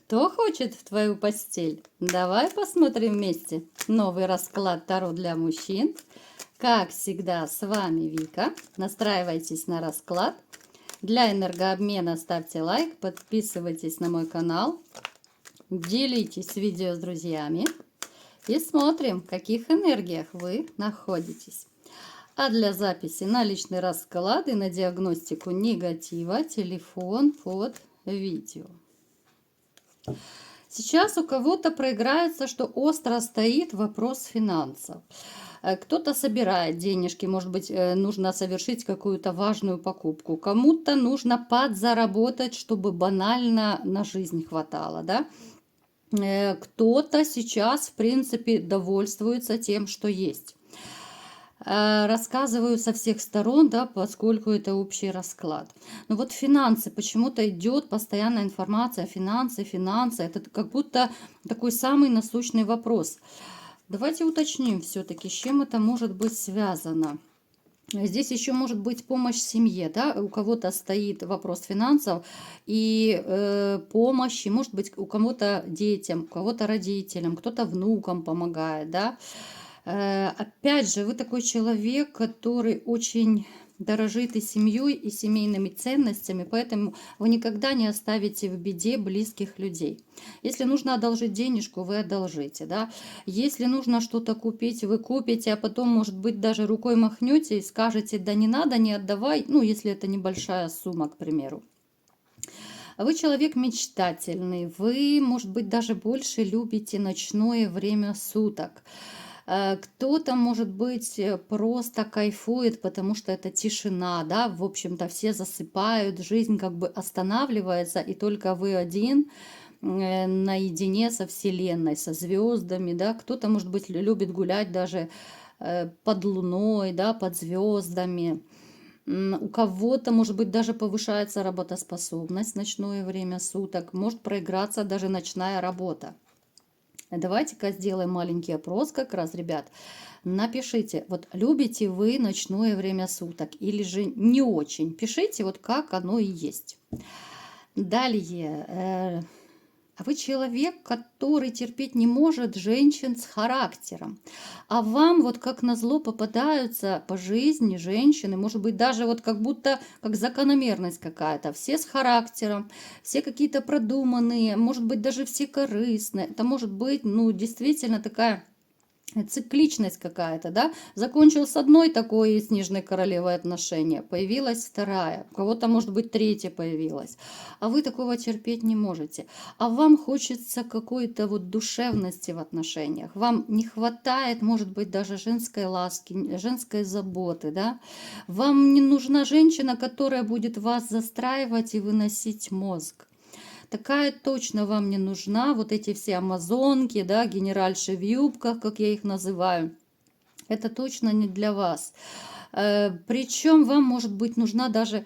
Кто хочет в твою постель? Давай посмотрим вместе новый расклад Таро для мужчин. Как всегда, с вами Вика. Настраивайтесь на расклад. Для энергообмена ставьте лайк, подписывайтесь на мой канал, делитесь видео с друзьями и смотрим, в каких энергиях вы находитесь. А для записи на личный расклад и на диагностику негатива телефон под видео. Сейчас у кого-то проиграется, что остро стоит вопрос финансов. Кто-то собирает денежки, может быть, нужно совершить какую-то важную покупку. Кому-то нужно подзаработать, чтобы банально на жизнь хватало, да? Кто-то сейчас, в принципе, довольствуется тем, что есть. Рассказываю со всех сторон, да, поскольку это общий расклад. Но вот финансы, почему-то идет постоянная информация, финансы, это как будто такой самый насущный вопрос. Давайте уточним все-таки, с чем это может быть связано. Здесь еще может быть помощь семье, да, у кого-то стоит вопрос финансов и помощи, может быть, у кого-то детям, у кого-то родителям, кто-то внукам помогает, да. Опять же, вы такой человек, который очень дорожит и семьей, и семейными ценностями, поэтому вы никогда не оставите в беде близких людей. Если нужно одолжить денежку, вы одолжите, да. Если нужно что-то купить, вы купите, а потом, может быть, даже рукой махнете и скажете: да не надо, не отдавай, ну, если это небольшая сумма, к примеру. Вы человек мечтательный, вы, может быть, даже больше любите ночное время суток. Кто-то, может быть, просто кайфует, потому что это тишина, да, в общем-то, все засыпают, жизнь как бы останавливается, и только вы один наедине со Вселенной, со звездами, да. Кто-то, может быть, любит гулять даже под луной, да, под звездами. У кого-то, может быть, даже повышается работоспособность в ночное время суток, может проиграться даже ночная работа. Давайте-ка сделаем маленький опрос как раз, ребят. Напишите, вот любите вы ночное время суток или же не очень. Пишите, вот как оно и есть. Далее. А вы человек, который терпеть не может женщин с характером. А вам вот как назло попадаются по жизни женщины, может быть, даже вот как будто как закономерность какая-то. Все с характером, все какие-то продуманные, может быть, даже все корыстные. Это может быть, ну, действительно такая цикличность какая-то, да, закончил с одной такой снежной королевой отношения, появилась вторая, у кого-то, может быть, третья появилась, а вы такого терпеть не можете, а вам хочется какой-то вот душевности в отношениях, вам не хватает, может быть, даже женской ласки, женской заботы, да, вам не нужна женщина, которая будет вас застраивать и выносить мозг. Такая точно вам не нужна. Вот эти все амазонки, да, генеральши в юбках, как я их называю. Это точно не для вас. Причем вам, может быть, нужна даже,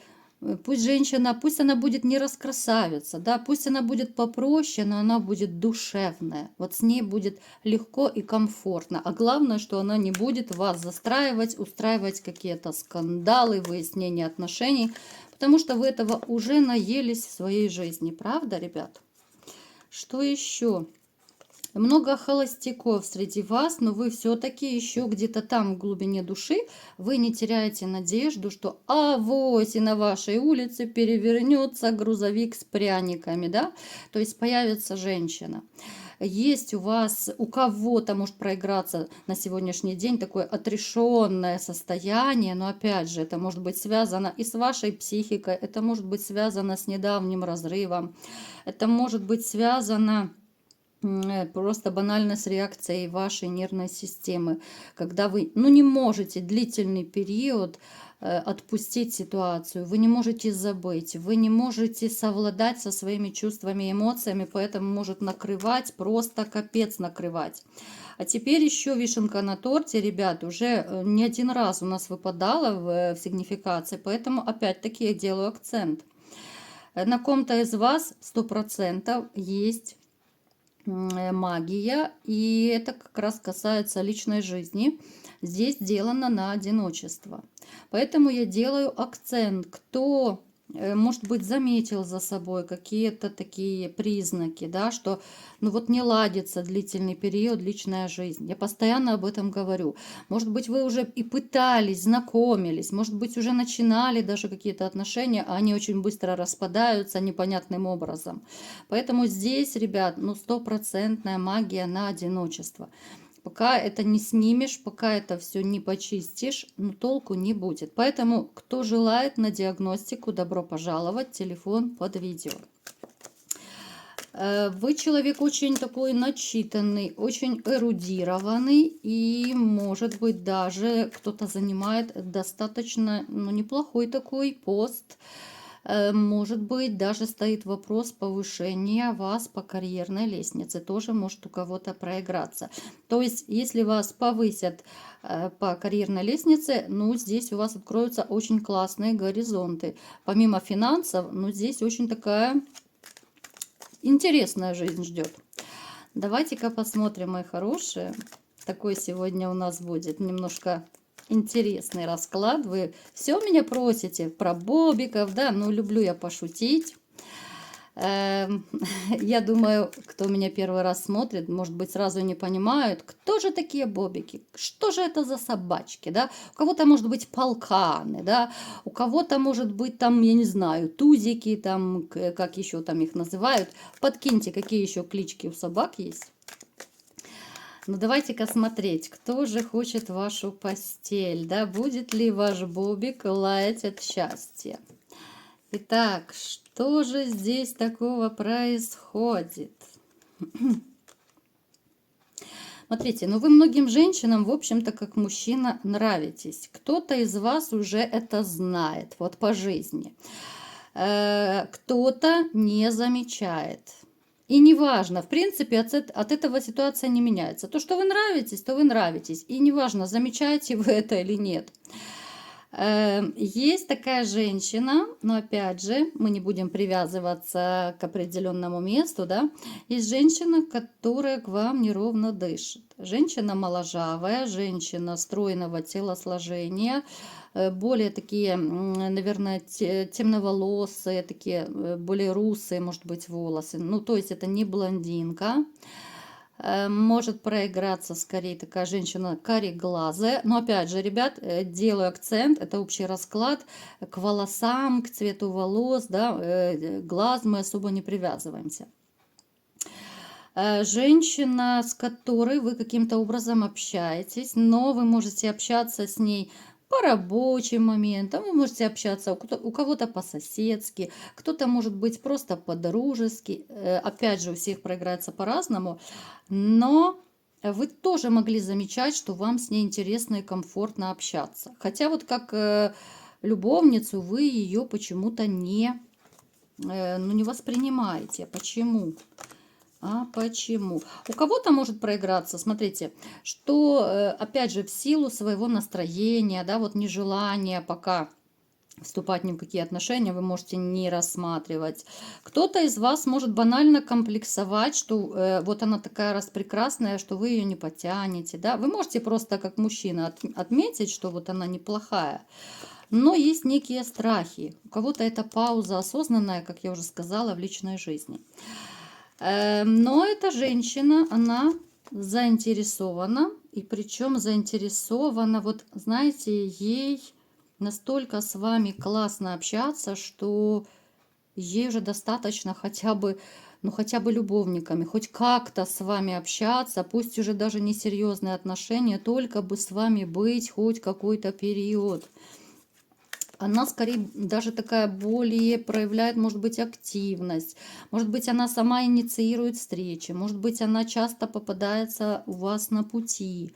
пусть женщина, пусть она будет не раскрасавица, да, пусть она будет попроще, но она будет душевная. Вот с ней будет легко и комфортно. А главное, что она не будет вас застраивать, устраивать какие-то скандалы, выяснение отношений, потому что вы этого уже наелись в своей жизни. Правда, ребят? Что еще? Много холостяков среди вас, но вы все-таки еще где-то там в глубине души, вы не теряете надежду, что авось и на вашей улице перевернется грузовик с пряниками, да? То есть появится женщина. Есть у вас, у кого-то может проиграться на сегодняшний день такое отрешенное состояние, но опять же, это может быть связано и с вашей психикой, это может быть связано с недавним разрывом, это может быть связано просто банально с реакцией вашей нервной системы, когда вы, ну, не можете длительный период отпустить ситуацию, вы не можете забыть, вы не можете совладать со своими чувствами и эмоциями, поэтому может накрывать, просто капец накрывать. А теперь еще вишенка на торте, ребят, уже не один раз у нас выпадала в сигнификации, поэтому опять-таки я делаю акцент. На ком-то из вас 100% есть магия, и это как раз касается личной жизни. Здесь сделано на одиночество. Поэтому я делаю акцент, кто может быть, заметил за собой какие-то такие признаки, да, что ну вот не ладится длительный период личная жизнь. Я постоянно об этом говорю. Может быть, вы уже и пытались, знакомились, может быть, уже начинали даже какие-то отношения, а они очень быстро распадаются непонятным образом. Поэтому здесь, ребят, ну стопроцентная магия на одиночество. Пока это не снимешь, пока это все не почистишь, ну, толку не будет. Поэтому, кто желает на диагностику, добро пожаловать, телефон под видео. Вы человек очень такой начитанный, очень эрудированный, и, может быть, даже кто-то занимает достаточно, ну, неплохой такой пост. Может быть, даже стоит вопрос повышения вас по карьерной лестнице. Тоже может у кого-то проиграться. То есть, если вас повысят по карьерной лестнице, ну, здесь у вас откроются очень классные горизонты. Помимо финансов, ну, здесь очень такая интересная жизнь ждет. Давайте-ка посмотрим, мои хорошие. Такой сегодня у нас будет немножко интересный расклад. Вы все меня просите про бобиков, да, ну люблю я пошутить. Я думаю, кто меня первый раз смотрит, может быть, сразу не понимают, кто же такие бобики, что же это за собачки, да? У кого-то может быть полканы, да, у кого-то может быть там, я не знаю, тузики, там, как еще там их называют. Подкиньте, какие еще клички у собак есть. Ну, давайте-ка смотреть, кто же хочет вашу постель, да, будет ли ваш бобик лаять от счастья. Итак, что же здесь такого происходит? Смотрите, ну вы многим женщинам, в общем-то, как мужчина нравитесь. Кто-то из вас уже это знает, вот по жизни. Кто-то не замечает. И неважно, в принципе, от этого ситуация не меняется. То, что вы нравитесь, то вы нравитесь. И неважно, замечаете вы это или нет. Есть такая женщина, но опять же, мы не будем привязываться к определенному месту, да. Есть женщина, которая к вам неровно дышит. Женщина моложавая, женщина стройного телосложения, более такие, наверное, темноволосые, такие более русые, может быть, волосы. Ну, то есть это не блондинка. Может проиграться скорее такая женщина кареглазая. Но опять же, ребят, делаю акцент, это общий расклад к волосам, к цвету волос, да, глаз мы особо не привязываемся. Женщина, с которой вы каким-то образом общаетесь, но вы можете общаться с ней по рабочим моментам, вы можете общаться у кого-то по-соседски, кто-то может быть просто по-дружески. Опять же, у всех проиграется по-разному, но вы тоже могли замечать, что вам с ней интересно и комфортно общаться. Хотя вот как любовницу вы ее почему-то не воспринимаете. Почему? А почему? У кого-то может проиграться, смотрите, что, опять же, в силу своего настроения, да, вот нежелания пока вступать ни в какие отношения, вы можете не рассматривать. Кто-то из вас может банально комплексовать, что вот она такая распрекрасная, что вы ее не потянете, да. Вы можете просто как мужчина отметить, что вот она неплохая. Но есть некие страхи. У кого-то это пауза осознанная, как я уже сказала, в личной жизни. Но эта женщина, она заинтересована, и причем заинтересована, вот знаете, ей настолько с вами классно общаться, что ей уже достаточно хотя бы, ну хотя бы любовниками, хоть как-то с вами общаться, пусть уже даже не серьезные отношения, только бы с вами быть хоть какой-то период. Она скорее даже такая более проявляет, может быть, активность. Может быть, она сама инициирует встречи. Может быть, она часто попадается у вас на пути.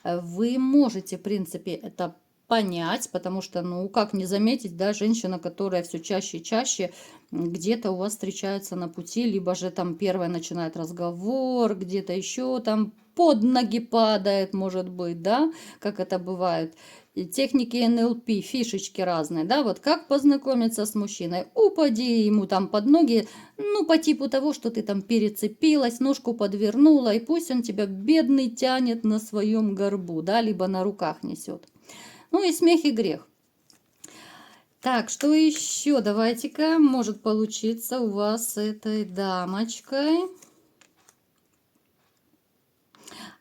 Вы можете, в принципе, это понять, потому что, ну, как не заметить, да, женщина, которая все чаще и чаще где-то у вас встречается на пути, либо же там первая начинает разговор, где-то еще там под ноги падает, может быть, да, как это бывает. И техники НЛП, фишечки разные, да, вот как познакомиться с мужчиной, упади ему там под ноги, ну, по типу того, что ты там перецепилась, ножку подвернула, и пусть он тебя, бедный, тянет на своем горбу, да, либо на руках несет. Ну, и смех, и грех. Так, что еще? Давайте-ка, может получиться у вас с этой дамочкой.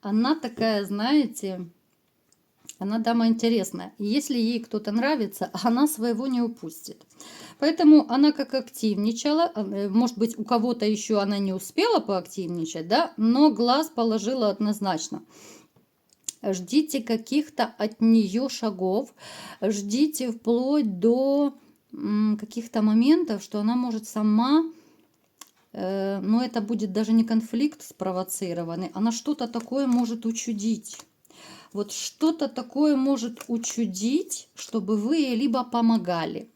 Она такая, знаете, она дама интересная. Если ей кто-то нравится, она своего не упустит. Поэтому она как активничала, может быть, у кого-то еще она не успела поактивничать, да, но глаз положила однозначно. Ждите каких-то от нее шагов, ждите вплоть до каких-то моментов, что она может сама, но это будет даже не конфликт спровоцированный, она что-то такое может учудить. Вот что-то такое может учудить, чтобы вы ей либо помогали,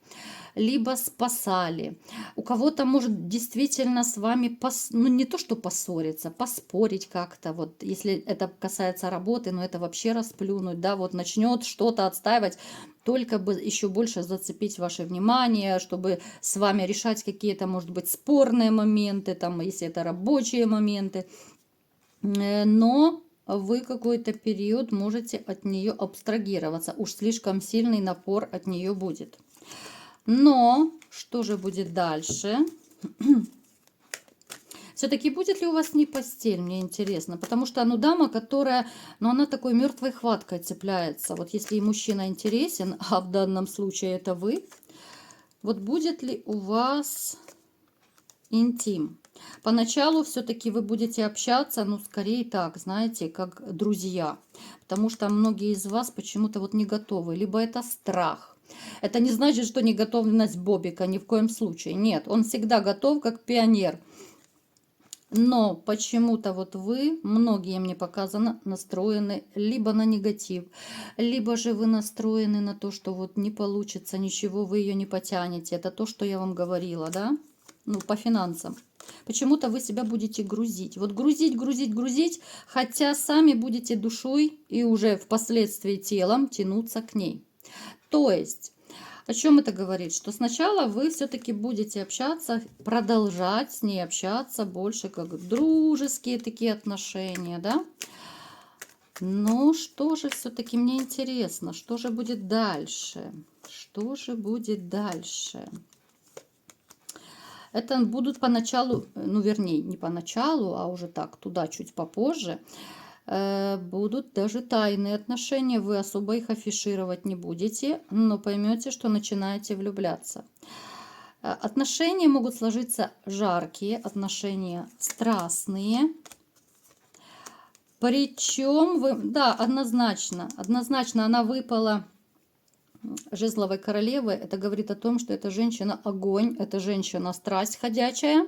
либо спасали. У кого-то может действительно с вами, ну не то что поссориться, поспорить как-то. Вот если это касается работы, но это вообще расплюнуть, да, вот начнет что-то отстаивать, только бы еще больше зацепить ваше внимание, чтобы с вами решать какие-то, может быть, спорные моменты, там, если это рабочие моменты. Но вы какой-то период можете от нее абстрагироваться. Уж слишком сильный напор от нее будет. Но что же будет дальше? Все-таки будет ли у вас не постель, мне интересно. Потому что, ну, дама, которая, ну, она такой мертвой хваткой цепляется. Вот если и мужчина интересен, а в данном случае это вы, вот будет ли у вас интим? Поначалу все-таки вы будете общаться, ну, скорее так, знаете, как друзья. Потому что многие из вас почему-то вот не готовы. Либо это страх. Это не значит, что не готовность Бобика, ни в коем случае. Нет, он всегда готов, как пионер. Но почему-то вот вы, многие мне показано, настроены либо на негатив, либо же вы настроены на то, что вот не получится ничего, вы ее не потянете. Это то, что я вам говорила, да? Ну, по финансам. Почему-то вы себя будете грузить. Вот грузить, грузить, грузить, хотя сами будете душой и уже впоследствии телом тянуться к ней. То есть, о чем это говорит? Что сначала вы все-таки будете общаться, продолжать с ней общаться больше как дружеские такие отношения, да? Но что же все-таки мне интересно, что же будет дальше? Что же будет дальше? Это будут поначалу, ну вернее, не поначалу, а уже так, туда чуть попозже, будут даже тайные отношения. Вы особо их афишировать не будете, но поймете, что начинаете влюбляться. Отношения могут сложиться жаркие, отношения страстные. Причем, вы, да, однозначно она выпала жезловой королевы. Это говорит о том, что эта женщина огонь, эта женщина страсть ходячая.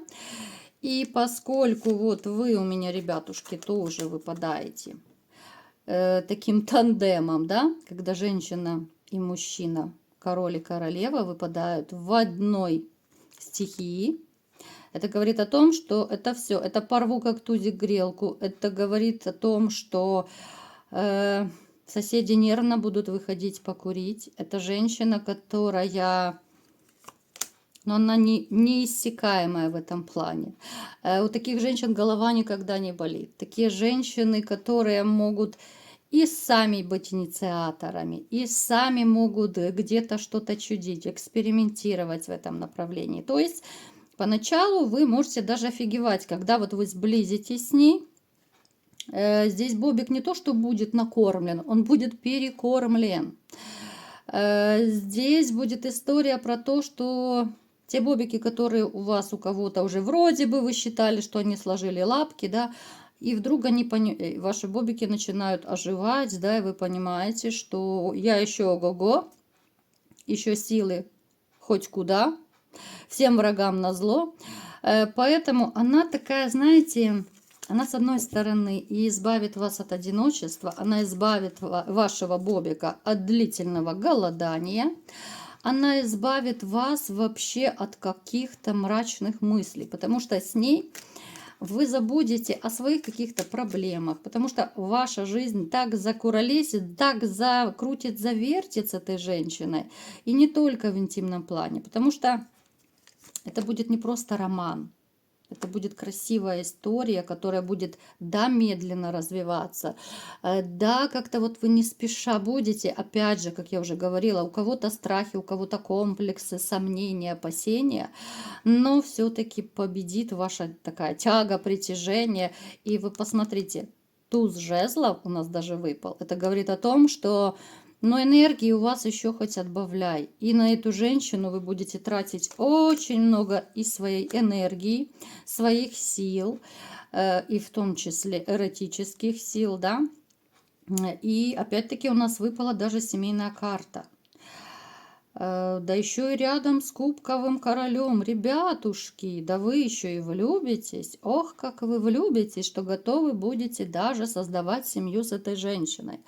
И поскольку вот вы у меня, ребятушки, тоже выпадаете таким тандемом, да, когда женщина и мужчина, король и королева выпадают в одной стихии, это говорит о том, что это все, это порву как тузик грелку, это говорит о том, что соседи нервно будут выходить покурить. Это женщина, которая, но она неиссякаемая в этом плане. У таких женщин голова никогда не болит. Такие женщины, которые могут и сами быть инициаторами, и сами могут где-то что-то чудить, экспериментировать в этом направлении. То есть поначалу вы можете даже офигевать, когда вот вы сблизитесь с ней. Здесь Бобик не то, что будет накормлен, он будет перекормлен. Здесь будет история про то, что те бобики, которые у вас, у кого-то уже вроде бы вы считали, что они сложили лапки, да, и вдруг они, ваши бобики начинают оживать, да, и вы понимаете, что я еще ого-го, еще силы хоть куда, всем врагам назло. Поэтому она такая, знаете, она, с одной стороны, и избавит вас от одиночества, она избавит вашего бобика от длительного голодания, она избавит вас вообще от каких-то мрачных мыслей, потому что с ней вы забудете о своих каких-то проблемах, потому что ваша жизнь так закуролесит, так закрутит, завертится этой женщиной, и не только в интимном плане, потому что это будет не просто роман. Это будет красивая история, которая будет, да, медленно развиваться, да, как-то вот вы не спеша будете, опять же, как я уже говорила, у кого-то страхи, у кого-то комплексы, сомнения, опасения, но все-таки победит ваша такая тяга, притяжение. И вы посмотрите, туз жезлов у нас даже выпал. Это говорит о том, что но энергии у вас еще хоть отбавляй. И на эту женщину вы будете тратить очень много и своей энергии, своих сил, и в том числе эротических сил, да. И опять-таки у нас выпала даже семейная карта. Да еще и рядом с кубковым королем. Ребятушки, да вы еще и влюбитесь. Ох, как вы влюбитесь, что готовы будете даже создавать семью с этой женщиной.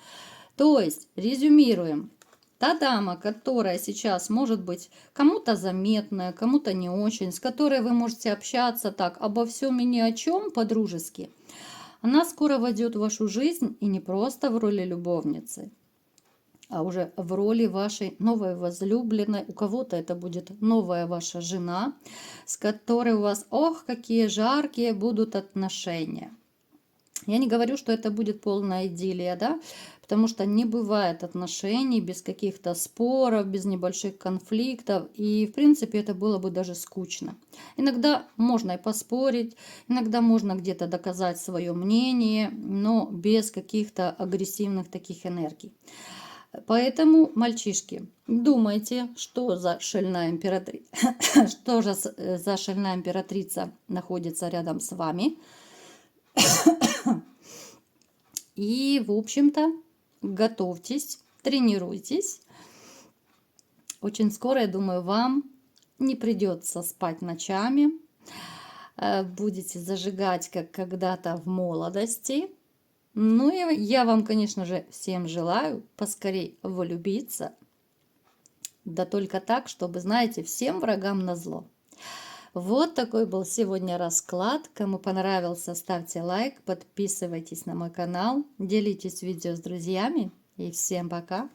То есть, резюмируем. Та дама, которая сейчас может быть кому-то заметная, кому-то не очень, с которой вы можете общаться так обо всем и ни о чем по-дружески, она скоро войдет в вашу жизнь и не просто в роли любовницы, а уже в роли вашей новой возлюбленной. У кого-то это будет новая ваша жена, с которой у вас, ох, какие жаркие будут отношения. Я не говорю, что это будет полная идиллия, да, потому что не бывает отношений без каких-то споров, без небольших конфликтов, и, в принципе, это было бы даже скучно. Иногда можно и поспорить, иногда можно где-то доказать свое мнение, но без каких-то агрессивных таких энергий. Поэтому, мальчишки, думайте, что за шальная императрица, что же за шальная императрица находится рядом с вами. И, в общем-то, готовьтесь, тренируйтесь. Очень скоро, я думаю, вам не придется спать ночами. Будете зажигать, как когда-то в молодости. Ну и я вам, конечно же, всем желаю поскорей влюбиться. Да только так, чтобы, знаете, всем врагам назло. Вот такой был сегодня расклад. Кому понравился, ставьте лайк, подписывайтесь на мой канал, делитесь видео с друзьями. И всем пока!